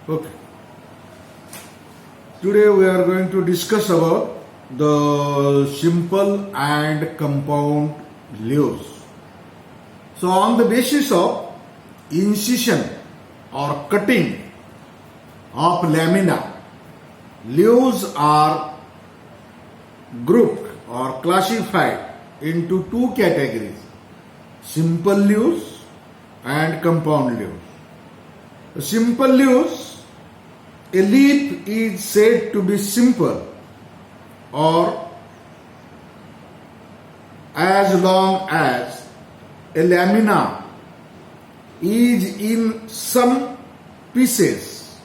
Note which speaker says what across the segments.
Speaker 1: Okay. Today we are going to discuss about the simple and compound leaves. So on the basis of incision or cutting of lamina, leaves are grouped or classified into two categories: simple leaves and compound leaves. The simple leaves, a leaf is said to be simple or as long as a lamina is in some pieces.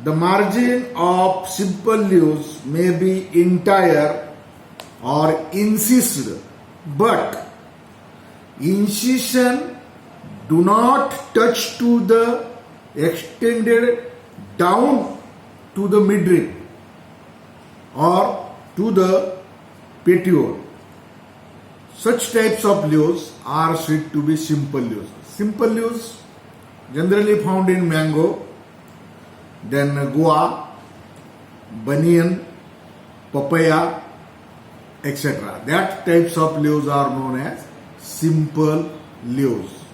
Speaker 1: The margin of simple leaves may be entire or incised, but incision do not touch to the extended down to the midrib or to the petiole. Such types of leaves are said to be simple leaves. Simple leaves generally found in mango, then guava, banyan, papaya, etc. That types of leaves are known as simple leaves.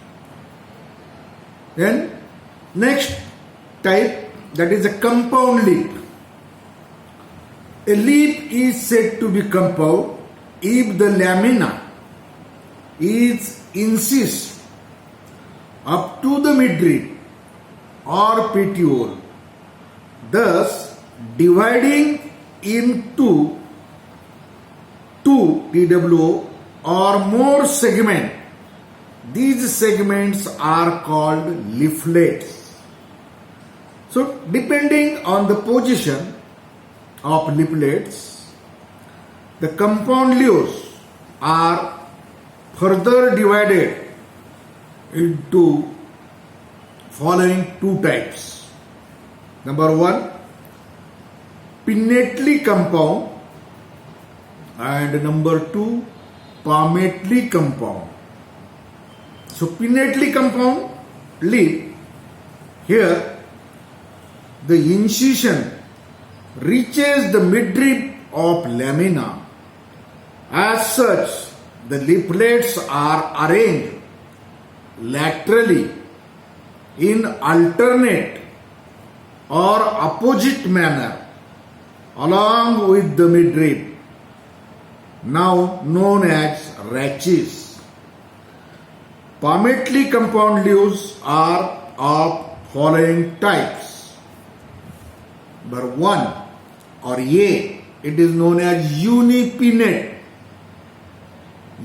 Speaker 1: Then next type, that is a compound leaf. A leaf is said to be compound if the lamina is incised up to the midrib or petiole, thus dividing into two TWO or more segments. These segments are called leaflets. So depending on the position of leaflets, the compound leaves are further divided into following two types. Number one, pinnately compound, and number two, palmately compound. So pinnately compound leaf, here the incision reaches the midrib of lamina. As such, the leaflets are arranged laterally in alternate or opposite manner along with the midrib, now known as rachis. Palmately compound leaves are of following types. Number one, or A, it is known as unipinnate.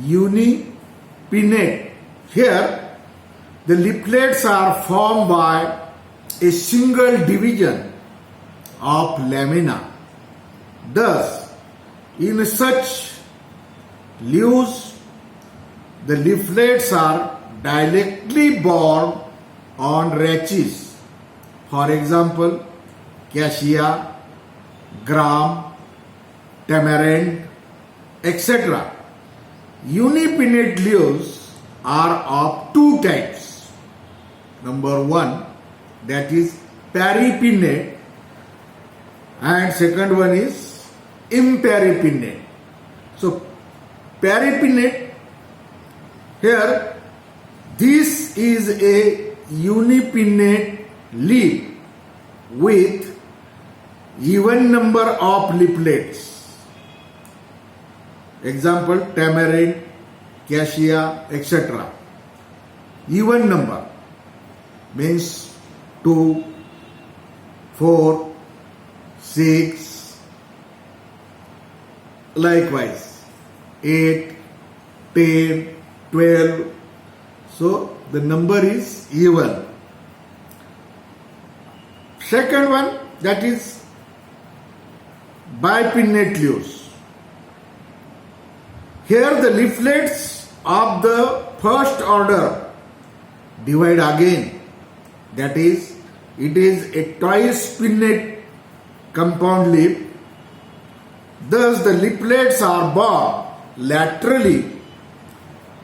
Speaker 1: Unipinnate. Here, the leaflets are formed by a single division of lamina. Thus, in such leaves, the leaflets are directly borne on rachis. For example, cassia, gram, tamarind, etc. Unipinnate leaves are of two types. Number one, that is peripinnate, and second one is imperipinnate. So peripinnate, here this is a unipinnate leaf with even number of leaflets. Example, tamarind, cassia, etc. Even number means 2, 4, 6, likewise 8, 10, 12. So the number is even. Second one, that is bipinnate leaves. Here the leaflets of the first order divide again. That is, it is a twice pinnate compound leaf. Thus the leaflets are borne laterally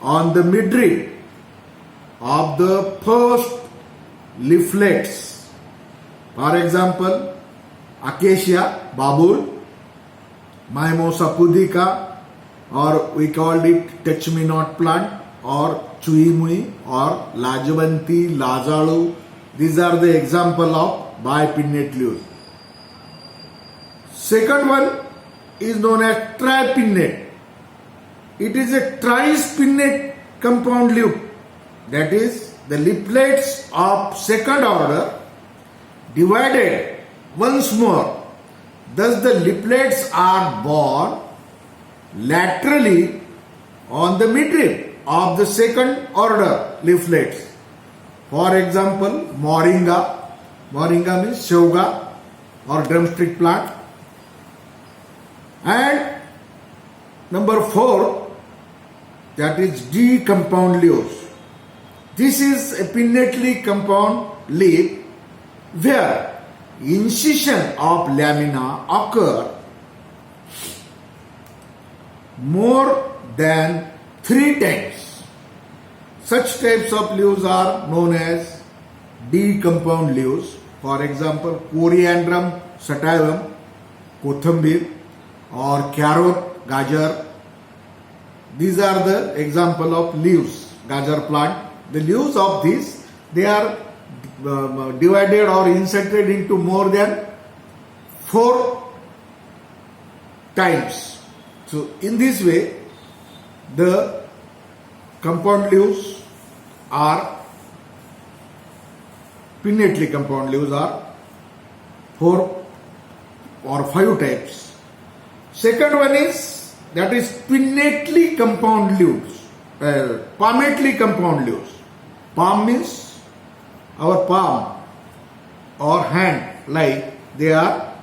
Speaker 1: on the midrib of the first leaflets. For example, acacia, babul, mimosa pudica, or we called it touch me not plant, or chuimui, or lajavanti, lazalu. These are the example of bipinnate leaves. Second one is known as tripinnate. It is a trispinnate compound leaf. That is, the leaflets of second order divided once more. Thus the leaflets are borne laterally on the midrib of the second order leaflets. For example, moringa. Moringa means shoga or drumstick plant. And number 4, that is D compound leaves. This is a pinnately compound leaf where incision of lamina occur more than 3 times. Such types of leaves are known as D compound leaves. For example, Coriandrum sativum, kothambir, or carrot, gajar. These are the example of leaves, gajar plant. The leaves of this, they are divided or inserted into more than 4 times. So in this way, the compound leaves are, pinnately compound leaves are 4 or 5 types. Second one is, that is pinnately compound leaves, palmately compound leaves. Palm means our palm or hand, like they are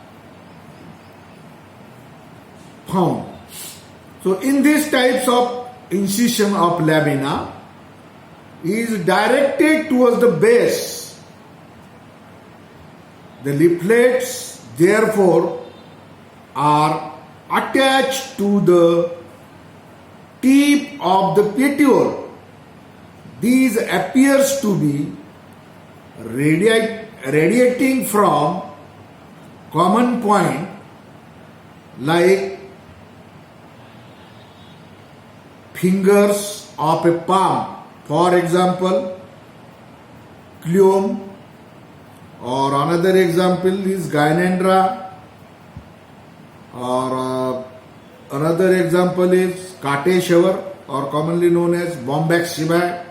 Speaker 1: found. So in these types of incision of lamina is directed towards the base. The leaflets therefore are attached to the tip of the petiole. These appears to be radiating from common point like fingers of a palm. For example, Cleome, or another example is Gynandra, or another example is Kate shower, or commonly known as Bombax shibai.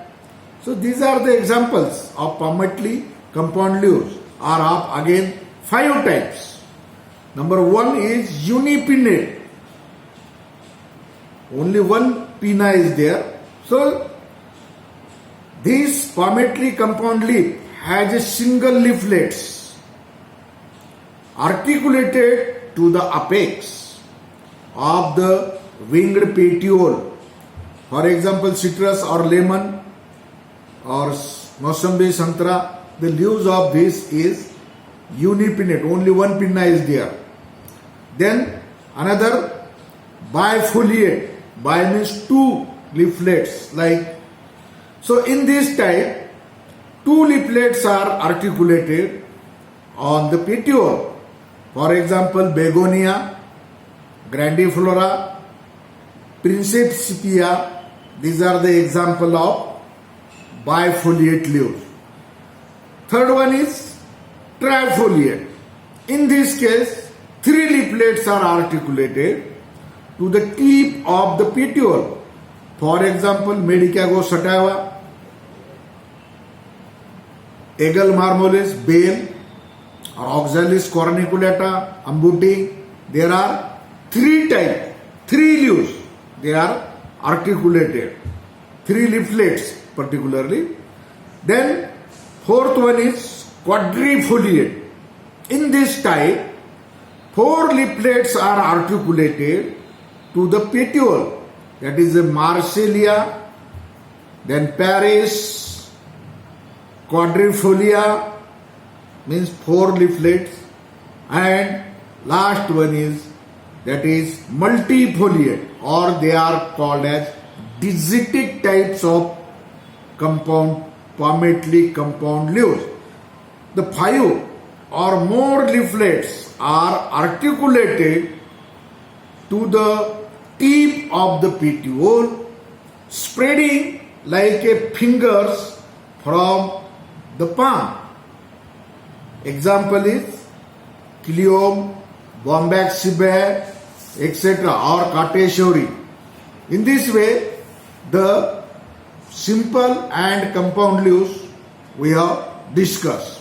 Speaker 1: So these are the examples of palmately compound leaves, are of again 5 types. Number 1 is unipinnate. Only one pinna is there. So this palmately compound leaf has a single leaflets articulated to the apex of the winged petiole. For example, citrus or lemon or Mossambi santra, the leaves of this is unipinnate, only one pinna is there. Then another bifoliate, bi means 2 leaflets, like, so in this type 2 leaflets are articulated on the petiole. For example, begonia, grandiflora, principia, these are the example of bifoliate leaves. Third one is trifoliate. In this case, 3 leaflets are articulated to the tip of the petiole. For example, Medicago sativa, Eagle marmolis, bale, or Oxalis corniculata, ambuti. There are 3 types, 3 leaves. They are articulated, 3 leaflets particularly. Then fourth one is quadrifoliate. In this type, 4 leaflets are articulated to the petiole. That is a Marsilia, then Paris, quadrifolia means 4 leaflets, and last one is, that is multifoliate, or they are called as dizitic types of compound, palmately compound leaves. the 5 or more leaflets are articulated to the tip of the petiole, spreading like a fingers from the palm. Example is Cilium, Bombax sebae, etc. or Cateshori. In this way, the simple and compound leaves we have discussed.